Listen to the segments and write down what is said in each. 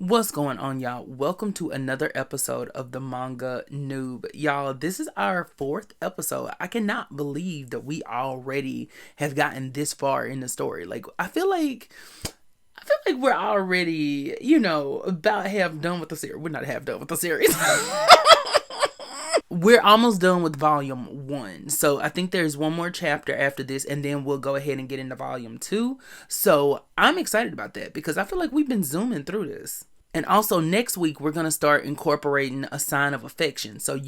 What's going on, y'all? Welcome to another episode of the Manga Noob. Y'all, this is our fourth episode. I cannot believe that we already have gotten this far in the story. I feel like we're already, about half done with the series. We're not half done with the series. We're almost done with volume one. So I think there's one more chapter after this, and then we'll go ahead and get into volume two. So I'm excited about that because I feel like we've been zooming through this. And also next week, we're going to start incorporating a sign of affection. So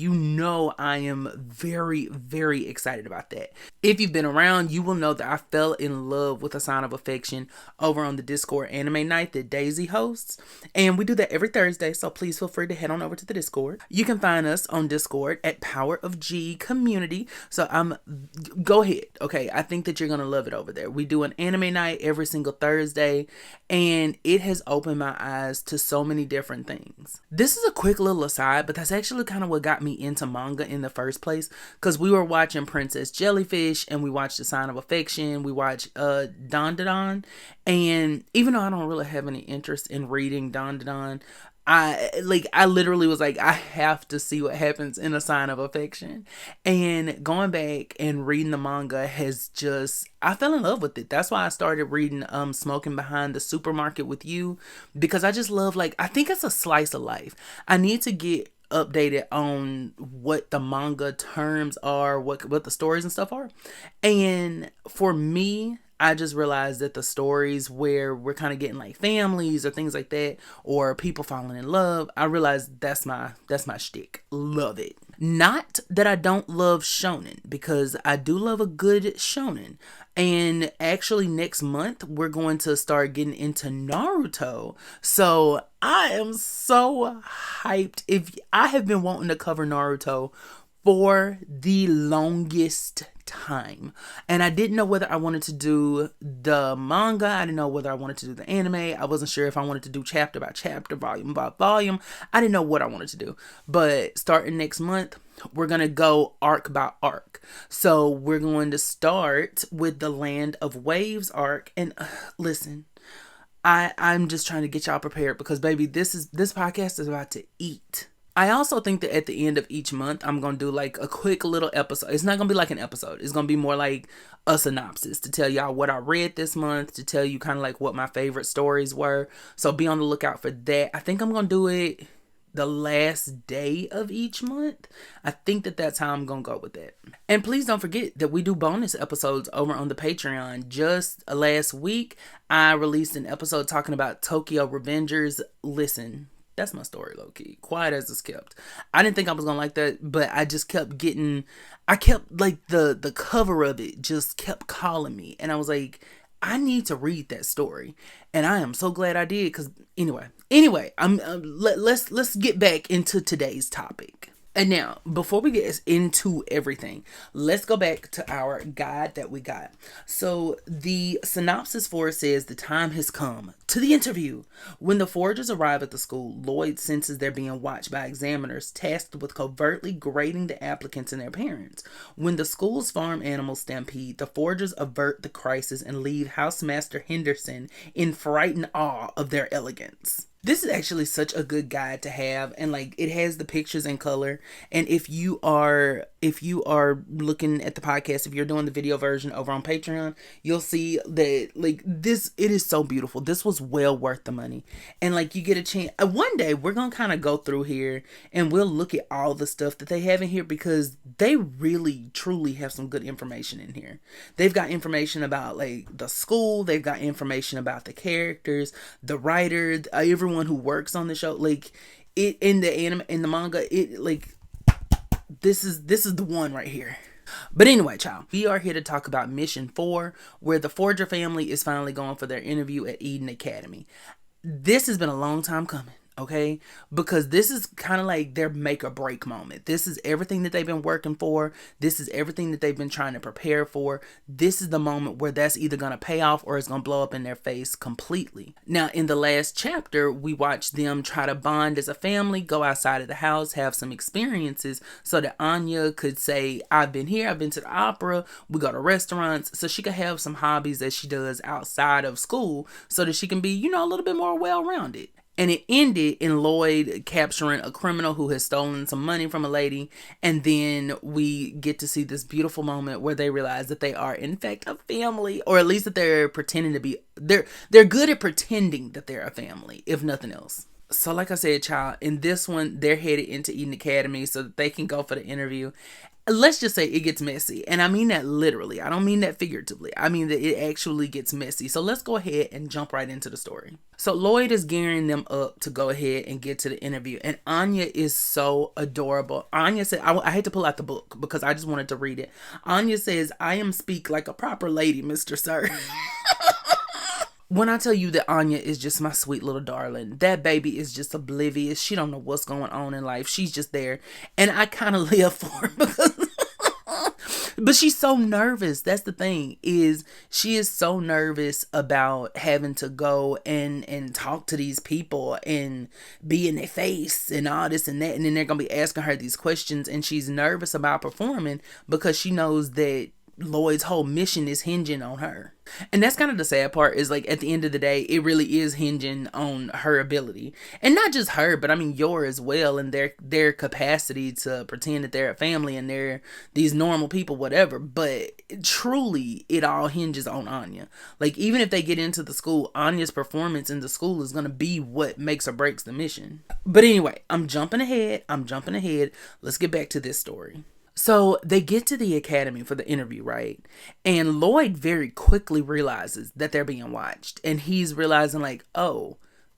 I am very, very excited about that. If you've been around, you will know that I fell in love with a sign of affection over on the Discord anime night that Daisy hosts. And we do that every Thursday. So please feel free to head on over to the Discord. You can find us on Discord at Power of G Community. So go ahead. Okay. I think that you're going to love it over there. We do an anime night every single Thursday. And it has opened my eyes to so many different things. This is a quick little aside, but that's actually kind of what got me into manga in the first place, because we were watching Princess Jellyfish and we watched The Sign of Affection. We watched Don Don, and even though I don't really have any interest in reading Don Don, I literally was like, I have to see what happens in A Sign of Affection. And going back and reading the manga I fell in love with it. That's why I started reading Smoking Behind the Supermarket with You, because I just love, I think it's a slice of life. I need to get updated on what the manga terms are, what the stories and stuff are. And for me, I just realized that the stories where we're kind of getting families or things like that, or people falling in love, I realized that's my shtick. Love it. Not that I don't love shonen, because I do love a good shonen. And actually next month we're going to start getting into Naruto. So I am so hyped. If I have been wanting to cover Naruto for the longest time, and I didn't know whether I wanted to do the manga. I didn't know whether I wanted to do the anime. I wasn't sure if I wanted to do chapter by chapter, volume by volume. I didn't know what I wanted to do. But starting next month, we're gonna go arc by arc. So we're going to start with the Land of Waves arc. And listen, I'm just trying to get y'all prepared, because baby, this podcast is about to eat. I also think that at the end of each month, I'm going to do a quick little episode. It's not going to be like an episode. It's going to be more like a synopsis to tell y'all what I read this month, to tell you kind of what my favorite stories were. So be on the lookout for that. I think I'm going to do it the last day of each month. I think that's how I'm going to go with that. And please don't forget that we do bonus episodes over on the Patreon. Just last week, I released an episode talking about Tokyo Revengers. Listen, that's my story, low-key. Quiet as it's kept. I didn't think I was going to like that, but I just kept getting... the cover of it just kept calling me. And I was like, I need to read that story. And I am so glad I did, because... Anyway, let's get back into today's topic. And now, before we get into everything, let's go back to our guide that we got. So the synopsis for it says, the time has come to the interview. When the foragers arrive at the school, Lloyd senses they're being watched by examiners tasked with covertly grading the applicants and their parents. When the school's farm animals stampede, the foragers avert the crisis and leave Housemaster Henderson in frightened awe of their elegance. This is actually such a good guide to have, and it has the pictures in color. And if you are looking at the podcast, if you're doing the video version over on Patreon, you'll see that it is so beautiful. This was well worth the money. And you get a chance, one day we're gonna kind of go through here and we'll look at all the stuff that they have in here, because they really truly have some good information in here. They've got information about the school, they've got information about the characters, the writer, everyone who works on the show. It in the anime, in the manga, this is the one right here. But anyway, child, we are here to talk about Mission 4, where the Forager family is finally going for their interview at Eden Academy. This has been a long time coming. Okay, because this is kind of their make or break moment. This is everything that they've been working for. This is everything that they've been trying to prepare for. This is the moment where that's either going to pay off or it's going to blow up in their face completely. Now, in the last chapter, we watched them try to bond as a family, go outside of the house, have some experiences, so that Anya could say, I've been here, I've been to the opera, we go to restaurants, so she could have some hobbies that she does outside of school, so that she can be, a little bit more well-rounded. And it ended in Lloyd capturing a criminal who has stolen some money from a lady. And then we get to see this beautiful moment where they realize that they are in fact a family, or at least that they're pretending to be, they're good at pretending that they're a family, if nothing else. So like I said, child, in this one, they're headed into Eden Academy so that they can go for the interview. Let's just say it gets messy. And I mean that literally. I don't mean that figuratively. I mean that it actually gets messy. So let's go ahead and jump right into the story. So Lloyd is gearing them up to go ahead and get to the interview. And Anya is so adorable. Anya said, I had to pull out the book because I just wanted to read it. Anya says, "I am speak like a proper lady, Mr. Sir." When I tell you that Anya is just my sweet little darling, that baby is just oblivious. She don't know what's going on in life. She's just there. And I kind of live for her because but she's so nervous. That's the thing, is she is so nervous about having to go and talk to these people and be in their face and all this and that. And then they're going to be asking her these questions, and she's nervous about performing because she knows that Lloyd's whole mission is hinging on her. And that's kind of the sad part, is like at the end of the day, it really is hinging on her ability. And not just her, but I mean Yor as well, and their capacity to pretend that they're a family and they're these normal people, whatever. But truly, it all hinges on Anya. Like, even if they get into the school, Anya's performance in the school is going to be what makes or breaks the mission. But anyway, I'm jumping ahead. Let's get back to this story. So they get to the academy for the interview, right? And Lloyd very quickly realizes that they're being watched. And he's realizing like, oh,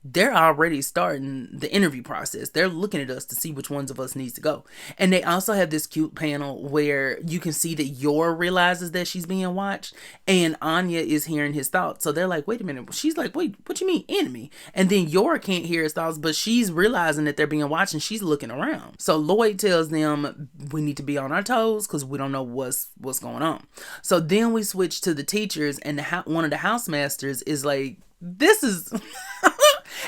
they're already starting the interview process. They're looking at us to see which ones of us needs to go. And they also have this cute panel where you can see that Yor realizes that she's being watched and Anya is hearing his thoughts. So they're like, wait a minute. She's like, wait, what you mean enemy? And then Yor can't hear his thoughts, but she's realizing that they're being watched and she's looking around. So Lloyd tells them we need to be on our toes because we don't know what's going on. So then we switch to the teachers, and one of the housemasters is like, this is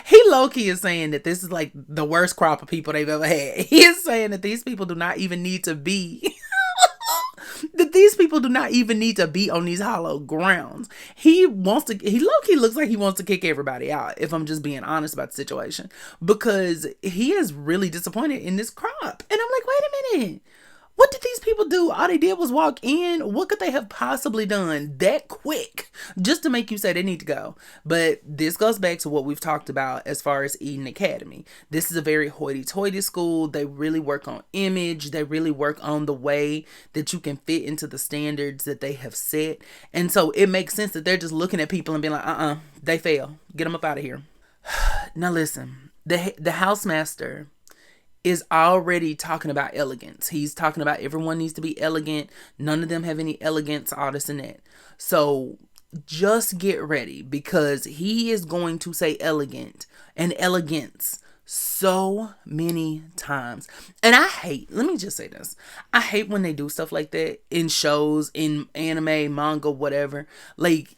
he low-key is saying that this is like the worst crop of people they've ever had. He is saying that these people do not even need to be that these people do not even need to be on these hollow grounds. He low-key looks like he wants to kick everybody out, if I'm just being honest about the situation, because he is really disappointed in this crop. And I'm like, wait a minute. What did these people do? All they did was walk in. What could they have possibly done that quick just to make you say they need to go? But this goes back to what we've talked about as far as Eden Academy. This is a very hoity-toity school. They really work on image. They really work on the way that you can fit into the standards that they have set. And so it makes sense that they're just looking at people and being like, they fail. Get them up out of here. Now listen, the housemaster is already talking about elegance. He's talking about everyone needs to be elegant. None of them have any elegance, all this and that. So just get ready, because he is going to say elegant and elegance so many times. And let me just say this. I hate when they do stuff like that in shows, in anime, manga, whatever. Like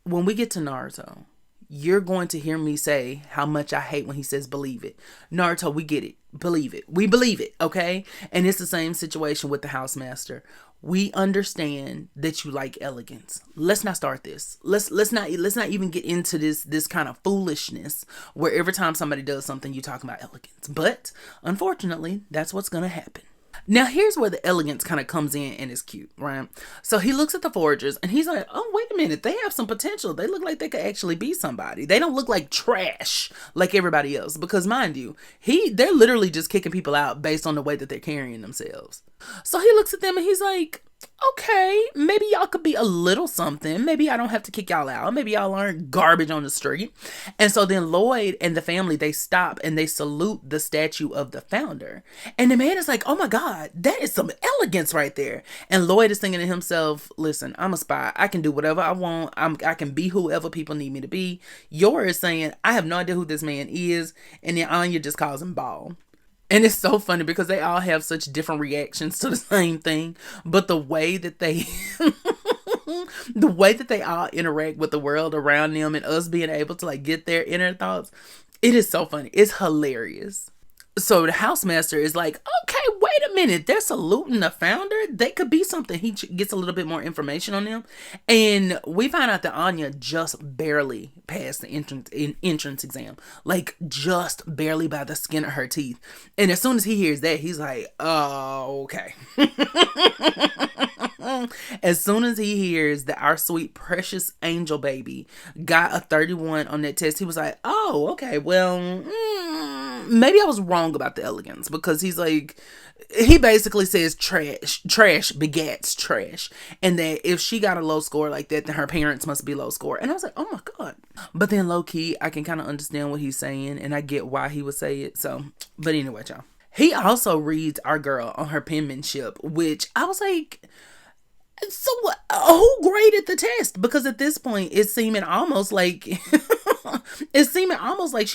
when we get to Naruto, you're going to hear me say how much I hate when he says believe it. Naruto, we get it. Believe it. We believe it, okay? And it's the same situation with the housemaster. We understand that you like elegance. Let's not start this. Let's not even get into this kind of foolishness where every time somebody does something you talk about elegance. But unfortunately, that's what's going to happen. Now, here's where the elegance kind of comes in and is cute, right? So he looks at the foragers and he's like, oh, wait a minute. They have some potential. They look like they could actually be somebody. They don't look like trash like everybody else. Because mind you, they're literally just kicking people out based on the way that they're carrying themselves. So he looks at them and he's like, okay, maybe y'all could be a little something. Maybe I don't have to kick y'all out. Maybe y'all aren't garbage on the street. And so then Lloyd and the family, they stop and they salute the statue of the founder. And the man is like, oh my God, that is some elegance right there. And Lloyd is thinking to himself, listen, I'm a spy. I can do whatever I want. I can be whoever people need me to be. Yor is saying, I have no idea who this man is. And then Anya just calls him Ball. And it's so funny because they all have such different reactions to the same thing. But the way that they all interact with the world around them and us being able to like get their inner thoughts, it is so funny. It's hilarious. So the housemaster is like, okay, wait a minute. They're saluting the founder. They could be something. He gets a little bit more information on them. And we find out that Anya just barely passed the entrance exam. Like, just barely by the skin of her teeth. And as soon as he hears that, he's like, oh, okay. As soon as he hears that our sweet, precious angel baby got a 31 on that test, he was like, oh, okay, well, maybe I was wrong about the elegance, because he's like, he basically says trash begets trash, and that if she got a low score like that, then her parents must be low score. And I was like, oh my God. But then low key, I can kind of understand what he's saying, and I get why he would say it. So, but anyway, y'all. He also reads our girl on her penmanship, which I was like, so what? Who graded the test? Because at this point, it's seeming almost like she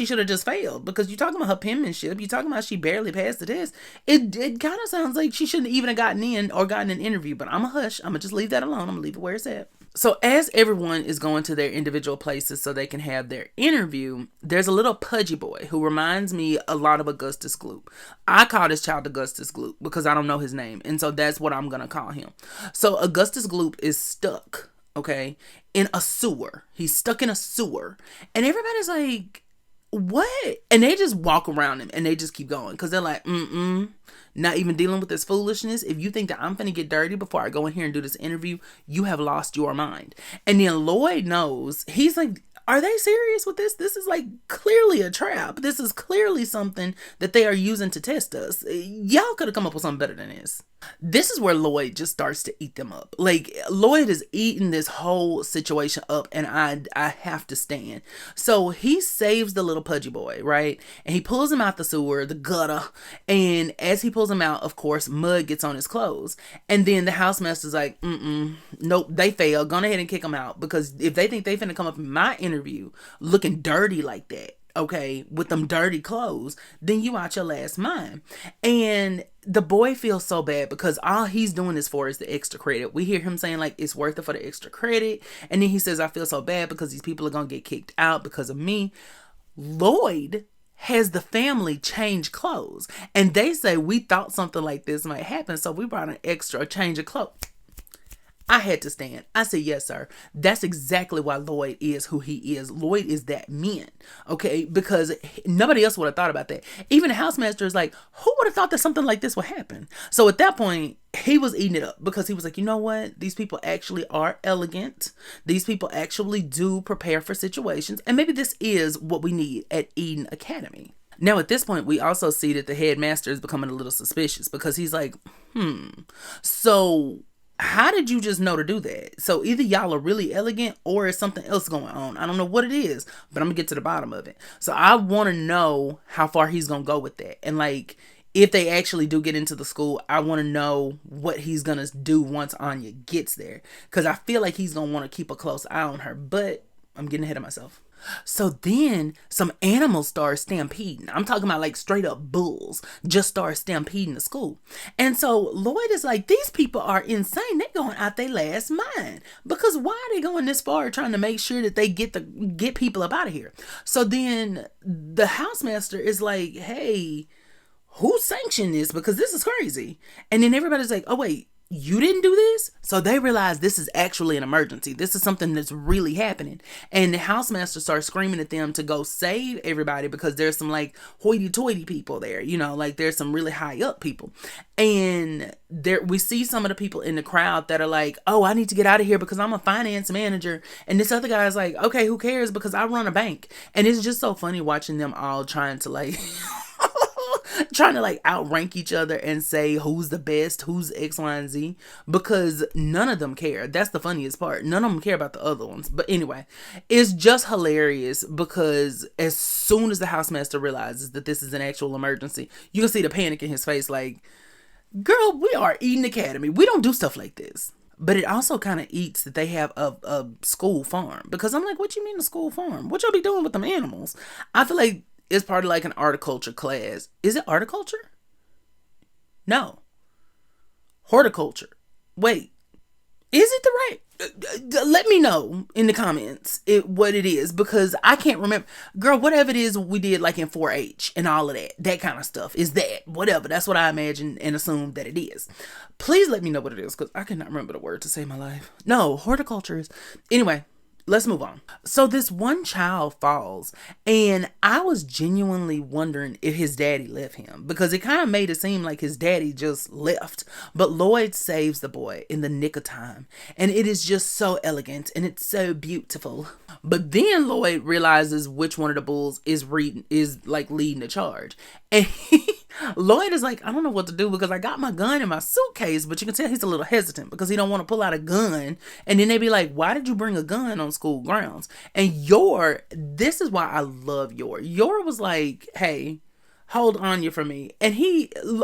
should have just failed. Because you're talking about her penmanship, you're talking about she barely passed the test. It kind of sounds like she shouldn't even have gotten in or gotten an interview. But I'm a hush. I'm gonna just leave that alone. I'm gonna leave it where it's at. So as everyone is going to their individual places so they can have their interview, there's a little pudgy boy who reminds me a lot of Augustus Gloop. I call this child Augustus Gloop because I don't know his name. And so that's what I'm going to call him. So Augustus Gloop is stuck, okay, in a sewer. He's stuck in a sewer. And everybody's like, what? And they just walk around him and they just keep going because they're like, not even dealing with this foolishness. If you think that I'm finna get dirty before I go in here and do this interview, you have lost your mind. And then Lloyd knows. He's like, are they serious with this? This is like clearly a trap. This is clearly something that they are using to test us. Y'all could have come up with something better than this. This is where Lloyd just starts to eat them up. Like, Lloyd is eating this whole situation up, and I have to stand. So he saves the little pudgy boy, right? And he pulls him out the sewer, the gutter. And as he pulls him out, of course, mud gets on his clothes. And then the housemaster's like, nope, they fail. Go ahead and kick him out. Because if they think they finna come up in my interview looking dirty like that, okay, with them dirty clothes, then you out your last mind. And the boy feels so bad because all he's doing this for is the extra credit. We hear him saying like, it's worth it for the extra credit. And then he says, I feel so bad because these people are going to get kicked out because of me. Lloyd has the family change clothes. And they say, we thought something like this might happen, so we brought an extra change of clothes. I had to stand. I said, yes, sir. That's exactly why Lloyd is who he is. Lloyd is that man, okay? Because nobody else would have thought about that. Even the housemaster is like, who would have thought that something like this would happen? So at that point, he was eating it up because he was like, you know what? These people actually are elegant. These people actually do prepare for situations. And maybe this is what we need at Eden Academy. Now, at this point, we also see that the headmaster is becoming a little suspicious because he's like, so how did you just know to do that? So either y'all are really elegant or is something else going on. I don't know what it is, but I'm gonna get to the bottom of it. So I want to know how far he's gonna go with that. And like, if they actually do get into the school, I want to know what he's gonna do once Anya gets there. Because I feel like he's gonna want to keep a close eye on her, but I'm getting ahead of myself. So then some animals start stampeding. I'm talking about like straight up bulls just start stampeding the school. And so Lloyd is like, these people are insane. They're going out their last mind. Because why are they going this far trying to make sure that they get people up out of here? So then the housemaster is like, hey, who sanctioned this? Because this is crazy. And then everybody's like, oh wait, you didn't do this? So they realize this is actually an emergency. This is something that's really happening. And the housemaster starts screaming at them to go save everybody because there's some like hoity-toity people there, you know, like there's some really high up people. And there we see some of the people in the crowd that are like, oh, I need to get out of here because I'm a finance manager. And this other guy's like, okay, who cares? Because I run a bank. And it's just so funny watching them all trying to like outrank each other and say who's the best, who's X, Y, and Z, because none of them care. That's the funniest part. None of them care about the other ones. But anyway, it's just hilarious because as soon as the housemaster realizes that this is an actual emergency, you can see the panic in his face like, girl, we are Eden Academy. We don't do stuff like this. But it also kind of eats that they have a school farm, because I'm like, what you mean a school farm? What y'all be doing with them animals? I feel like it's part of like an horticulture class. Is it horticulture? No. Horticulture. Wait. Is it the right? Let me know in the comments what it is, because I can't remember. Girl, whatever it is we did like in 4-H and all of that kind of stuff is that. Whatever. That's what I imagine and assume that it is. Please let me know what it is, because I cannot remember the word to save my life. No, horticulture is. Anyway, let's move on. So this one child falls, and I was genuinely wondering if his daddy left him, because it kind of made it seem like his daddy just left. But Lloyd saves the boy in the nick of time, and it is just so elegant and it's so beautiful. But then Lloyd realizes which one of the bulls is like leading the charge, and Lloyd is like, I don't know what to do, because I got my gun in my suitcase, but you can tell he's a little hesitant because he don't want to pull out a gun. And then they be like, why did you bring a gun on school grounds? And this is why I love Yor was like, hey, hold Anya for me. And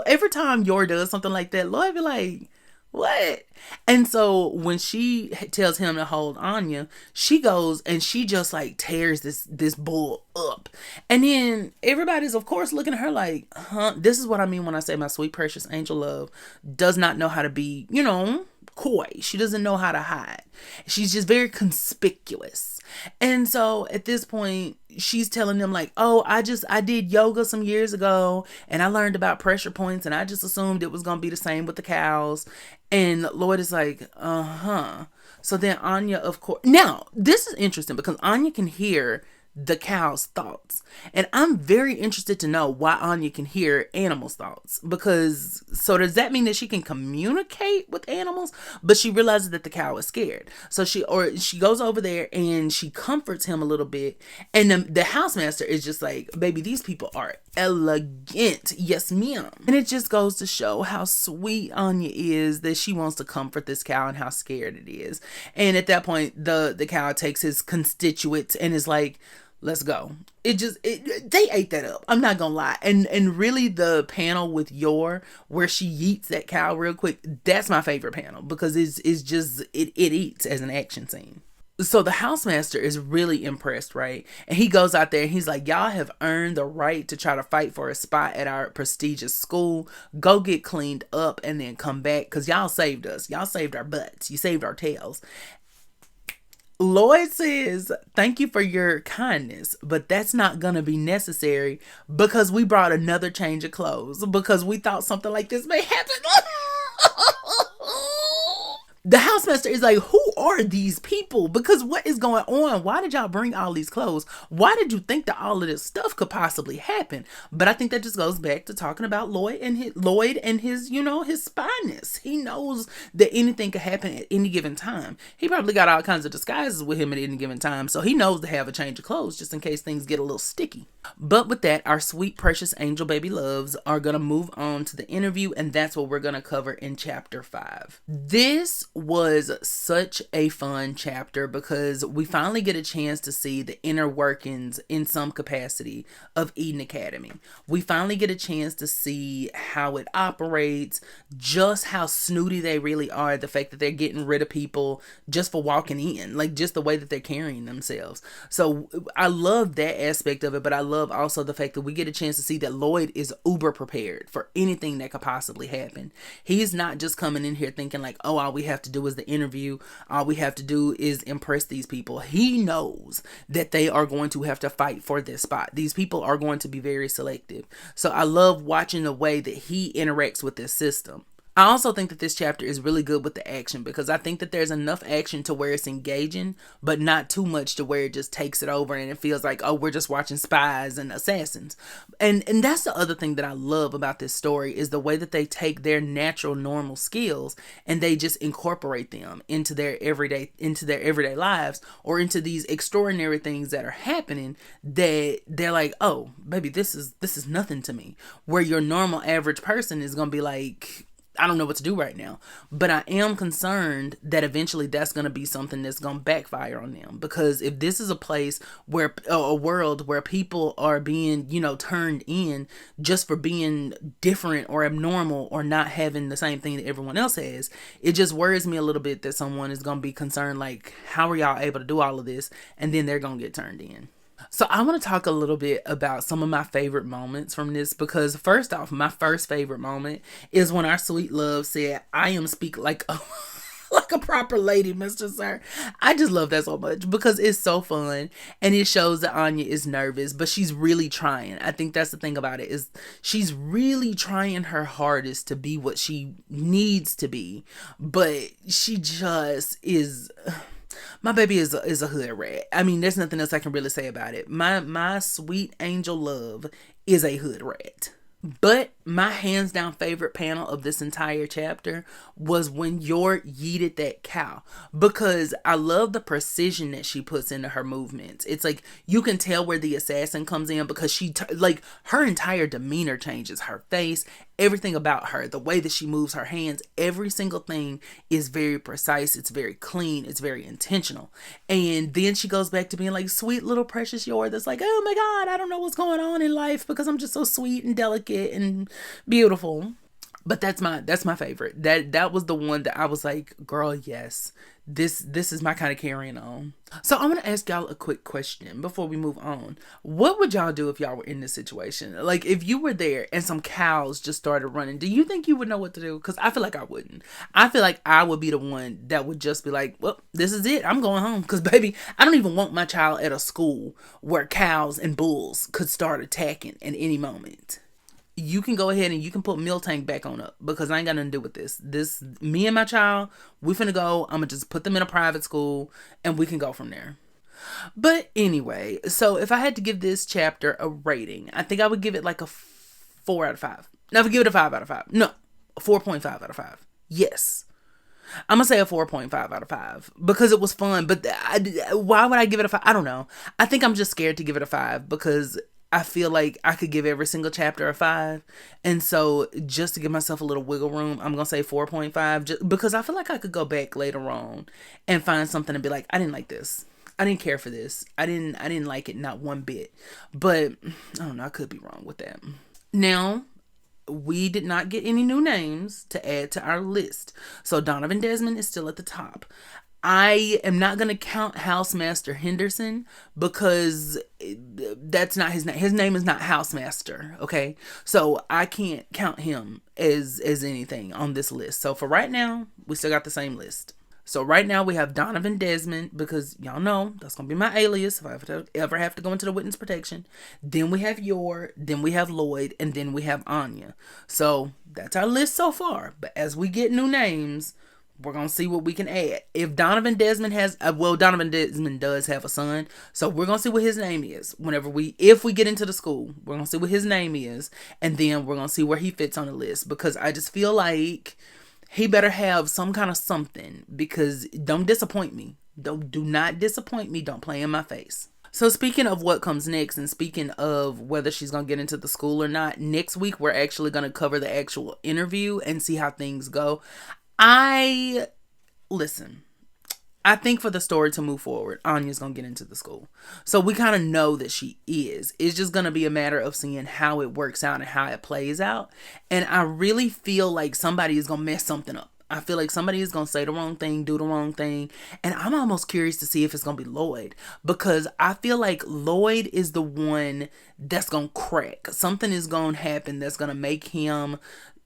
every time Yor does something like that, Lloyd be like, what? And so when she tells him to hold Anya, she goes and she just like tears this bull up. And then everybody's of course looking at her like, huh? This is what I mean when I say my sweet precious angel love does not know how to be, coy. She doesn't know how to hide. She's just very conspicuous. And so at this point, she's telling them like, oh, I did yoga some years ago and I learned about pressure points and I just assumed it was going to be the same with the cows. And Lloyd is like, uh-huh. So then Anya, of course, now this is interesting because Anya can hear the cow's thoughts. And I'm very interested to know why Anya can hear animals' thoughts. Because, so does that mean that she can communicate with animals? But she realizes that the cow is scared. So she goes over there and she comforts him a little bit. And the housemaster is just like, baby, these people are elegant. Yes, ma'am. And it just goes to show how sweet Anya is, that she wants to comfort this cow and how scared it is. And at that point, the cow takes his constituents and is like, let's go. They ate that up. I'm not gonna lie. And really the panel with Yor where she yeets that cow real quick, that's my favorite panel because it's just it eats as an action scene. So the housemaster is really impressed, right? And he goes out there and he's like, y'all have earned the right to try to fight for a spot at our prestigious school. Go get cleaned up and then come back, because y'all saved us. Y'all saved our butts. You saved our tails. Lloyd says, thank you for your kindness, but that's not going to be necessary because we brought another change of clothes because we thought something like this may happen. The housemaster is like, who are these people? Because what is going on? Why did y'all bring all these clothes? Why did you think that all of this stuff could possibly happen? But I think that just goes back to talking about Lloyd and his his spyness. He knows that anything could happen at any given time. He probably got all kinds of disguises with him at any given time. So he knows to have a change of clothes just in case things get a little sticky. But with that, our sweet, precious angel baby loves are going to move on to the interview. And that's what we're going to cover in chapter 5. This was such a fun chapter because we finally get a chance to see the inner workings in some capacity of Eden Academy. We finally get a chance to see how it operates, just how snooty they really are, the fact that they're getting rid of people just for walking in, like just the way that they're carrying themselves. So I love that aspect of it, but I love also the fact that we get a chance to see that Lloyd is uber prepared for anything that could possibly happen. He's not just coming in here thinking like, oh, all we have to do is the interview. All we have to do is impress these people. He knows that they are going to have to fight for this spot. These people are going to be very selective. So I love watching the way that he interacts with this system. I also think that this chapter is really good with the action because I think that there's enough action to where it's engaging, but not too much to where it just takes it over and it feels like, oh, we're just watching spies and assassins. And that's the other thing that I love about this story is the way that they take their natural, normal skills and they just incorporate them into their everyday lives or into these extraordinary things that are happening that they're like, oh, baby, this is nothing to me. Where your normal average person is going to be like, I don't know what to do right now. But I am concerned that eventually that's going to be something that's going to backfire on them. Because if this is a place where, a world where people are being, turned in just for being different or abnormal or not having the same thing that everyone else has, it just worries me a little bit that someone is going to be concerned like, how are y'all able to do all of this? And then they're going to get turned in. So I want to talk a little bit about some of my favorite moments from this because first off, my first favorite moment is when our sweet love said, I am speak like a like a proper lady, Mr. Sir. I just love that so much because it's so fun and it shows that Anya is nervous, but she's really trying. I think that's the thing about it is she's really trying her hardest to be what she needs to be, but she just is. My baby is a hood rat. I mean, there's nothing else I can really say about it. My sweet angel love is a hood rat. But my hands down favorite panel of this entire chapter was when Yor yeeted that cow, because I love the precision that she puts into her movements. It's like you can tell where the assassin comes in because she like her entire demeanor changes, her face, everything about her, the way that she moves her hands, every single thing is very precise, it's very clean, it's very intentional. And then she goes back to being like sweet little precious Yor that's like, oh my god, I don't know what's going on in life because I'm just so sweet and delicate and beautiful. But that's my favorite. That was the one that I was like, girl, yes, this is my kind of carrying on. So I want to ask y'all a quick question before we move on. What would y'all do if y'all were in this situation? Like if you were there and some cows just started running, do you think you would know what to do? Because I feel like I wouldn't. I feel like I would be the one that would just be like, well, this is it, I'm going home. Because baby, I don't even want my child at a school where cows and bulls could start attacking at any moment. You can go ahead and you can put Milk Tank back on up because I ain't got nothing to do with this. Me and my child, we finna go. I'm gonna just put them in a private school and we can go from there. But anyway, so if I had to give this chapter a rating, I think I would give it like a 4 out of 5. No, I would give it a 5 out of 5. No, a 4.5 out of 5. Yes. I'm gonna say a 4.5 out of 5 because it was fun. But why would I give it a 5? I don't know. I think I'm just scared to give it a 5 because I feel like I could give every single chapter a 5. And so just to give myself a little wiggle room, I'm going to say 4.5 just because I feel like I could go back later on and find something and be like, I didn't like this. I didn't care for this. I didn't like it, not one bit. But I don't know, I could be wrong with that. Now, we did not get any new names to add to our list. So Donovan Desmond is still at the top. I am not going to count Housemaster Henderson because that's not his name. His name is not Housemaster, okay? So I can't count him as anything on this list. So for right now, we still got the same list. So right now we have Donovan Desmond because y'all know that's going to be my alias if I ever have to go into the witness protection. Then we have Yor, then we have Lloyd, and then we have Anya. So that's our list so far. But as we get new names, we're going to see what we can add. If Donovan Desmond has, Donovan Desmond does have a son. So we're going to see what his name is. If we get into the school, we're going to see what his name is. And then we're going to see where he fits on the list. Because I just feel like he better have some kind of something. Because don't disappoint me. Do not disappoint me. Don't play in my face. So speaking of what comes next and speaking of whether she's going to get into the school or not, next week we're actually going to cover the actual interview and see how things go. I think for the story to move forward, Anya's going to get into the school. So we kind of know that she is. It's just going to be a matter of seeing how it works out and how it plays out. And I really feel like somebody is going to mess something up. I feel like somebody is going to say the wrong thing, do the wrong thing. And I'm almost curious to see if it's going to be Lloyd. Because I feel like Lloyd is the one that's going to crack. Something is going to happen that's going to make him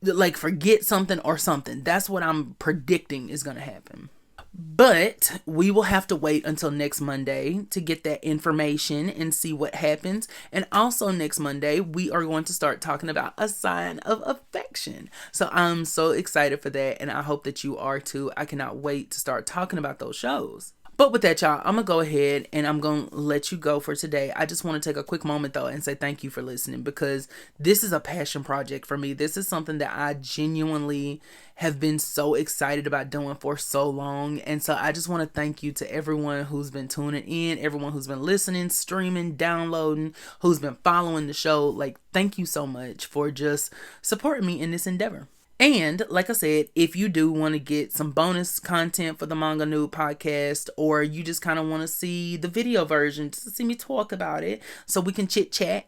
like forget something or something. That's what I'm predicting is going to happen. But we will have to wait until next Monday to get that information and see what happens. And also next Monday, we are going to start talking about A Sign of Affection. So I'm so excited for that. And I hope that you are too. I cannot wait to start talking about those shows. But with that, y'all, I'm going to go ahead and I'm going to let you go for today. I just want to take a quick moment, though, and say thank you for listening because this is a passion project for me. This is something that I genuinely have been so excited about doing for so long. And so I just want to thank you to everyone who's been tuning in, everyone who's been listening, streaming, downloading, who's been following the show. Like, thank you so much for just supporting me in this endeavor. And like I said, if you do want to get some bonus content for the Manga Nude podcast, or you just kind of want to see the video version just to see me talk about it so we can chit chat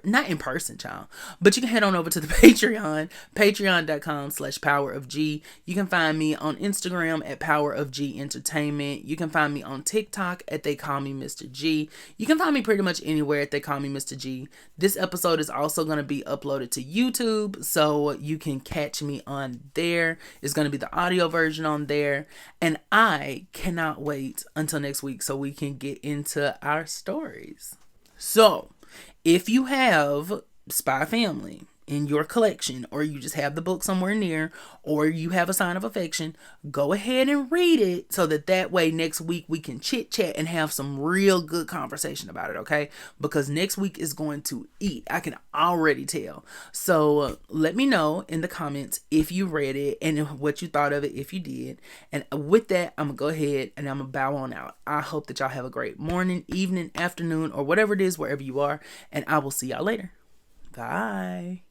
not in person, child, but you can head on over to the Patreon, patreon.com/powerofg. You can find me on Instagram at powerofg entertainment. You can find me on TikTok at they call me Mr. G. You can find me pretty much anywhere at they call me Mr. G. This episode is also going to be uploaded to YouTube, so you can catch me me on there. It's going to be the audio version on there. And I cannot wait until next week so we can get into our stories. So, if you have Spy Family in your collection, or you just have the book somewhere near, or you have A Sign of Affection, go ahead and read it so that way next week we can chit chat and have some real good conversation about it, okay? Because next week is going to eat. I can already tell. So let me know in the comments if you read it and what you thought of it if you did. And with that, I'm gonna go ahead and I'm gonna bow on out. I hope that y'all have a great morning, evening, afternoon, or whatever it is wherever you are, and I will see y'all later. Bye.